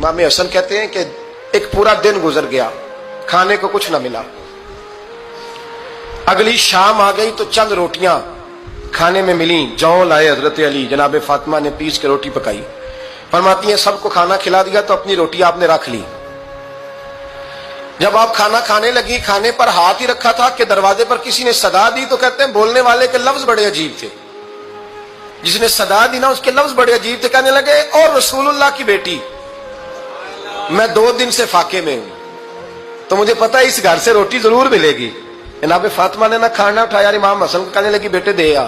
इमाम हसन कहते हैं कि एक पूरा दिन गुजर गया, खाने को कुछ ना मिला। अगली शाम आ गई तो चंद रोटियां खाने में मिली। जौ लाए हजरत अली, जनाब फातिमा ने पीस के रोटी पकाई। फरमाती हैं सबको खाना खिला दिया तो अपनी रोटी आपने रख ली। जब आप खाना खाने लगी, खाने पर हाथ ही रखा था कि दरवाजे पर किसी ने सदा दी। तो कहते हैं बोलने वाले के लफ्ज बड़े अजीब थे, जिसने सदा दी ना उसके लफ्ज बड़े अजीब थे। कहने लगे और रसूलुल्लाह की बेटी, मैं 2 दिन से फाके में हूं तो मुझे पता है इस घर से रोटी जरूर मिलेगी। जनाब फातिमा ने ना खाना उठाया, इमाम हसन को कहने लगी बेटे दे आ।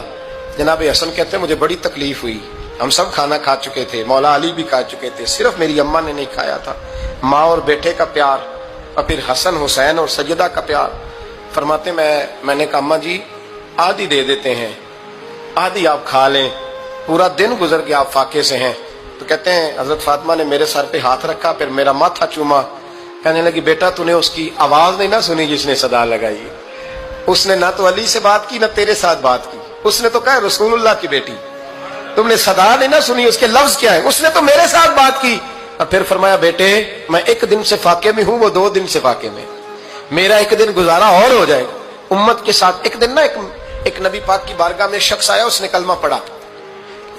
जनाब हसन कहते हैं मुझे बड़ी तकलीफ हुई, हम सब खाना खा चुके थे, मौला अली भी खा चुके थे, सिर्फ मेरी अम्मा ने नहीं खाया था। माँ और बेटे का प्यार और फिर हसन हुसैन और सैयदा का प्यार। फरमाते मैंने कहा अम्मा जी आधी दे देते हैं, आधी आप खा लें, पूरा दिन गुजर गया आप फाके से हैं। तो कहते हैं हजरत फातिमा ने मेरे सर पे हाथ रखा, फिर मेरा माथा चूमा। कहने लगी बेटा तूने उसकी आवाज नहीं ना सुनी जिसने सदा लगाई। उसने ना तो अली से बात की ना तेरे साथ बात की, उसने तो कहा रसूलुल्लाह की बेटी। तुमने सदा नहीं ना सुनी, उसके लफ्ज क्या है, उसने तो मेरे साथ बात की। और फिर फरमाया बेटे मैं 1 दिन से फाके में हूं, वो 2 दिन से फाके में, मेरा 1 दिन गुजारा और हो जाएगा उम्मत के साथ। एक दिन ना एक नबी पाक की बारगाह में शख्स आया, उसने कलमा पढ़ा।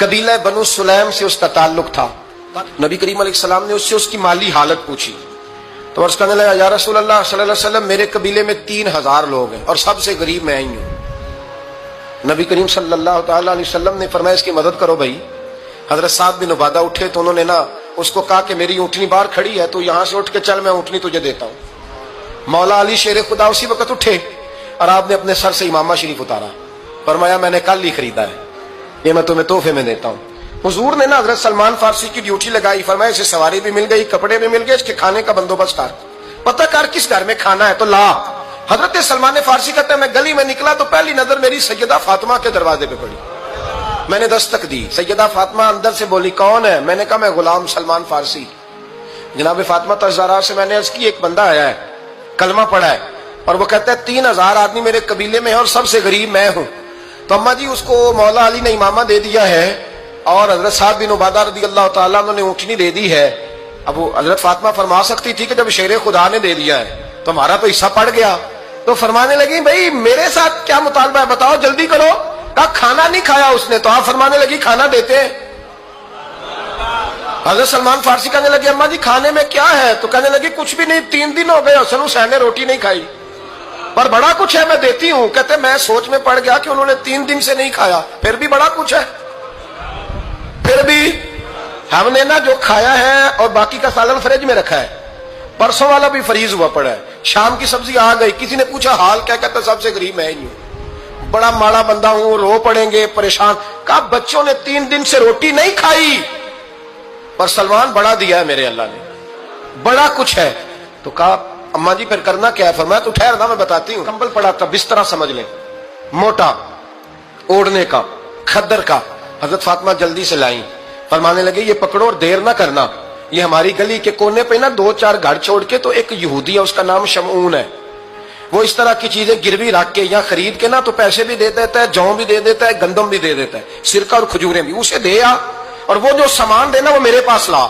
कबीला बनु सुलैम से उसका ताल्लुक था। नबी करीम अलैहिस्सलाम ने उससे उसकी माली हालत पूछी तो अर्ज करने लगा या रसूल अल्लाह सल्लल्लाहु अलैहि वसल्लम मेरे कबीले में 3000 लोग हैं और सबसे गरीब मैं ही हूं। नबी करीम सल्लल्लाहु अलैहि वसल्लम ने फरमाया इसकी मदद करो भाई। हजरत साद बिन उबादा उठे तो उन्होंने ना उसको कहा कि मेरी ऊँटनी बाहर खड़ी है, तो यहां से उठ के चल, मैं ऊँटनी तुझे देता हूं। मौला अली शेर खुदा उसी वक्त उठे और आपने अपने सर से इमामा शरीफ उतारा। फरमाया मैंने कल ही खरीदा है, ये मैं तुम्हें तोहफे में देता हूं। हुजूर ने ना हजरत सलमान फारसी की ड्यूटी लगाई। फरमाया इसे सवारी भी मिल गई, कपड़े भी मिल गए, इसके खाने का बंदोबस्त कर, पता कर किस घर में खाना है तो ला। हजरत सलमान फारसी कहते हैं मैं गली में निकला तो पहली नजर मेरी सैयदा फातिमा के दरवाजे पे पड़ी। मैंने दस्तक दी, सैयदा फातिमा अंदर से बोली कौन है? मैंने कहा मैं गुलाम सलमान फारसी। जनाब फातिमा तज़ारा से मैंने अर्ज की एक बंदा आया है, कलमा पढ़ा है और वो कहता है 3000 आदमी मेरे कबीले में है और सबसे गरीब मैं हूं। तो अम्मा जी उसको मौला अली ने इमामा दे दिया है और हजरत साद बिन उबादा रज़ियल्लाहु ताला अन्हु ने ऊँटनी दे दी है। अब वो हजरत फातिमा फरमा सकती थी कि जब शेर खुदा ने दे दिया है तो हमारा तो हिस्सा पड़ गया। तो फरमाने लगी भाई मेरे साथ क्या मुतालबा है बताओ, जल्दी करो। कहा खाना नहीं खाया उसने। तो आप फरमाने लगी खाना देते हैं। हजरत सलमान फारसी कहने लगे अम्मा जी खाने में क्या है? तो कहने लगी कुछ भी नहीं, 3 दिन हो गए हसन हुसैन ने रोटी नहीं खाई, पर बड़ा कुछ है मैं देती हूं। कहते मैं सोच में पड़ गया कि उन्होंने 3 दिन से नहीं खाया, फिर भी बड़ा कुछ है। फिर भी हमने ना जो खाया है और बाकी का सालन फ्रिज में रखा है, परसों वाला भी फ्रीज हुआ पड़ा है, शाम की सब्जी आ गई। किसी ने पूछा हाल क्या? कहता सबसे गरीब मैं ही हूं, बड़ा माड़ा बंदा हूं, रो पड़ेंगे परेशान। कहा बच्चों ने 3 दिन से रोटी नहीं खाई पर सलमान बड़ा दिया है मेरे अल्लाह ने, बड़ा कुछ है। तो कहा अम्मा जी फिर करना क्या है? फरमाया तो ठहर ना मैं बताती हूँ। कंबल पड़ा था, बिस्तरा समझ लें, मोटा ओढ़ने का, खद्दर का। हजरत फातिमा जल्दी से लाई। फरमाने लगे ये पकड़ो और देर ना करना, ये हमारी गली के कोने पे ना 2-4 घर छोड़ के तो एक यहूदी है, उसका नाम शमऊन है, वो इस तरह की चीजें गिरवी रख के या खरीद के ना तो पैसे भी दे देता है, जौ भी दे देता है, गंदम भी दे देता है, सिरका और खजूरें भी। उसे दे आ और वो जो सामान देना वो मेरे पास ला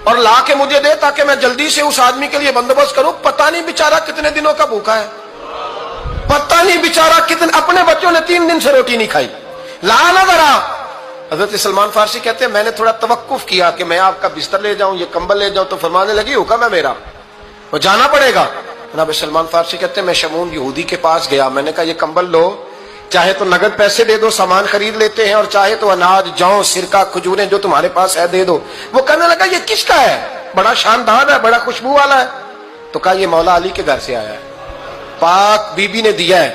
और ला के मुझे दे ताकि मैं जल्दी से उस आदमी के लिए बंदोबस्त करूं। पता नहीं बेचारा कितने दिनों का भूखा है, पता नहीं बेचारा कितने, अपने बच्चों ने 3 दिन से रोटी नहीं खाई, ला ना जरा। हजरत सलमान फारसी कहते हैं मैंने थोड़ा तवक्कुफ किया कि मैं आपका बिस्तर ले जाऊं, ये कंबल ले जाऊं। तो फरमाने लगी हुक्म है मेरा, वो जाना पड़ेगा। जनाब सलमान फारसी कहते हैं मैं शमून यहूदी के पास गया, मैंने कहा ये कंबल लो, चाहे तो नगद पैसे दे दो, सामान खरीद लेते हैं, और चाहे तो अनाज, जौ, सिरका, खजूरें जो तुम्हारे पास है दे दो। वो कहने लगा ये किसका है? बड़ा शानदार है, बड़ा खुशबू वाला है। तो कहा ये मौला अली के घर से आया है, पाक बीबी ने दिया है,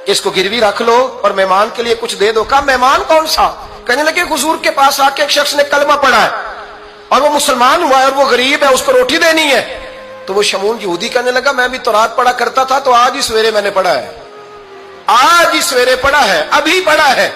इसको गिरवी रख लो और मेहमान के लिए कुछ दे दो। कहा मेहमान कौन सा? कहने लगे हुजूर के पास आके एक शख्स ने कलमा पढ़ा है और वो मुसलमान हुआ है और वो गरीब है, उसको रोटी देनी है। तो वो शमून यहूदी कहने लगा मैं भी तो रात पढ़ा करता था, तो आज ही सवेरे मैंने पढ़ा है, आज ही सवेरे पढ़ा है, अभी पढ़ा है।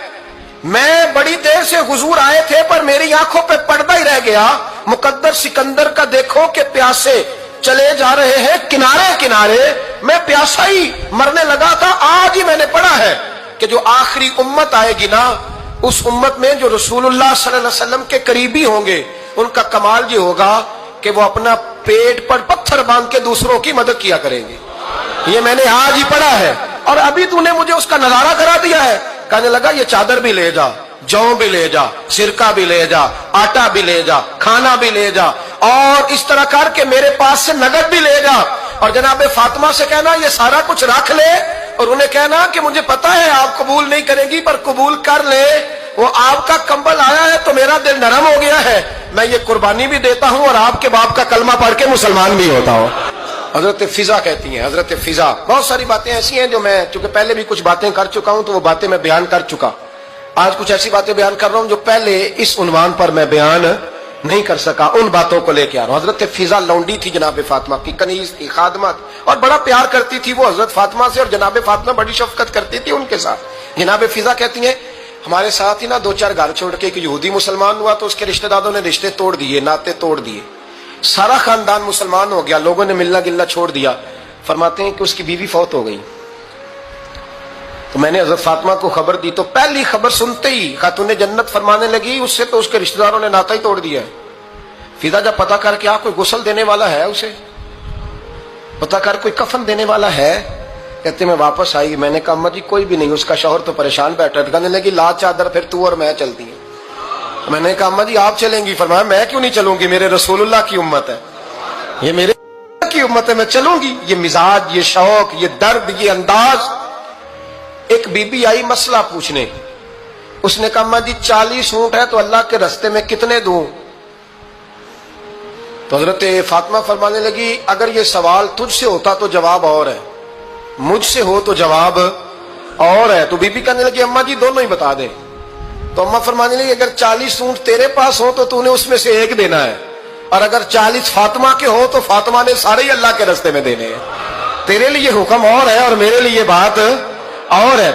मैं बड़ी देर से हुजूर आए थे पर मेरी आंखों पे पर्दा ही रह गया। मुकद्दर सिकंदर का देखो कि प्यासे चले जा रहे हैं किनारे किनारे, मैं प्यासा ही मरने लगा था, आज ही मैंने पढ़ा है कि जो आखिरी उम्मत आएगी ना, उस उम्मत में जो रसूलुल्लाह सल्लल्लाहु अलैहि वसल्लम के करीबी होंगे ان کا کمال یہ ہوگا کہ وہ اپنا پیٹ پر پتھر باندھ کے دوسروں کی مدد کیا کریں گے. یہ میں نے آج ہی پڑھا ہے اور ابھی تو نے مجھے اس کا نظارہ کرا دیا ہے. کہنے لگا یہ چادر بھی لے جا, جو بھی لے جا, سرکہ بھی لے جا, آٹا بھی لے جا, کھانا بھی لے جا, اور اس طرح کر کے میرے پاس سے نقد بھی لے جا, اور جناب فاطمہ سے کہنا یہ سارا کچھ رکھ لے, اور انہیں کہنا کہ مجھے پتا ہے آپ قبول نہیں کریں گی پر قبول کر لے, وہ آپ کا کمبل آیا ہے تو میرا دل نرم ہو گیا ہے, میں یہ قربانی بھی دیتا ہوں اور آپ کے باپ کا کلمہ پڑھ کے مسلمان بھی ہوتا ہوں. حضرت فضا کہتی ہیں, حضرت فضا. بہت ساری باتیں ایسی ہیں جو میں چونکہ پہلے بھی کچھ باتیں کر چکا ہوں تو وہ باتیں میں بیان کر چکا. آج کچھ ایسی باتیں بیان کر رہا ہوں جو پہلے اس عنوان پر میں بیان نہیں کر سکا, ان باتوں کو لے کے آ رہا ہوں. حضرت فضا لونڈی تھی جناب فاطمہ کی, کنیز تھی, خادمہ, اور بڑا پیار کرتی تھی وہ حضرت فاطمہ سے, اور جناب فاطمہ بڑی شفقت کرتی تھی ان کے ساتھ. جناب فضا کہتی ہیں ہمارے ساتھ ہی نا 2-4 گھر چھوڑ کے ایک یہودی مسلمان ہوا تو اس کے رشتہ داروں نے رشتے توڑ دیے, ناطے توڑ دیے, سارا خاندان مسلمان ہو گیا, لوگوں نے ملنا گلنا چھوڑ دیا. فرماتے ہیں کہ اس کی بیوی فوت ہو گئی. تو میں نے حضرت فاطمہ کو خبر دی تو پہلی خبر سنتے ہی خاتون جنت فرمانے لگی اس سے تو اس کے رشتہ داروں نے ناتا ہی توڑ دیا ہے. فضا جب پتا کر کے کوئی غسل دینے والا ہے, اسے پتا کر کوئی کفن دینے والا ہے, کہتے میں واپس آئی. میں نے کہا اما جی کوئی بھی نہیں, اس کا شوہر تو پریشان بیٹھا ہے. کہنے لگی لا چادر پھر تو اور میں چلتی ہیں. میں نے کہا اما جی آپ چلیں گی. فرمایا میں کیوں نہیں چلوں گی, میرے رسول اللہ کی امت ہے, یہ میرے کی امت ہے, میں چلوں گی. یہ مزاج, یہ شوق, یہ درد, یہ انداز. ایک بی بی آئی مسئلہ پوچھنے, اس نے کہا اما جی 40 اونٹ ہے تو اللہ کے رستے میں کتنے دوں؟ تو حضرت فاطمہ فرمانے لگی اگر یہ سوال تجھ سے ہوتا تو جواب اور ہے, مجھ سے ہو تو جواب اور ہے. تو بی بی کہنے لگی اما جی دونوں ہی بتا دیں. تو اما فرمانے لگی اگر 40 اونٹ تیرے پاس ہو تو نے اس میں سے ایک دینا ہے, اور اگر 40 فاطمہ کے ہو تو فاطمہ نے سارے ہی اللہ کے رستے میں دینے ہیں. تیرے لیے حکم اور ہے اور میرے لیے بات اور ہے.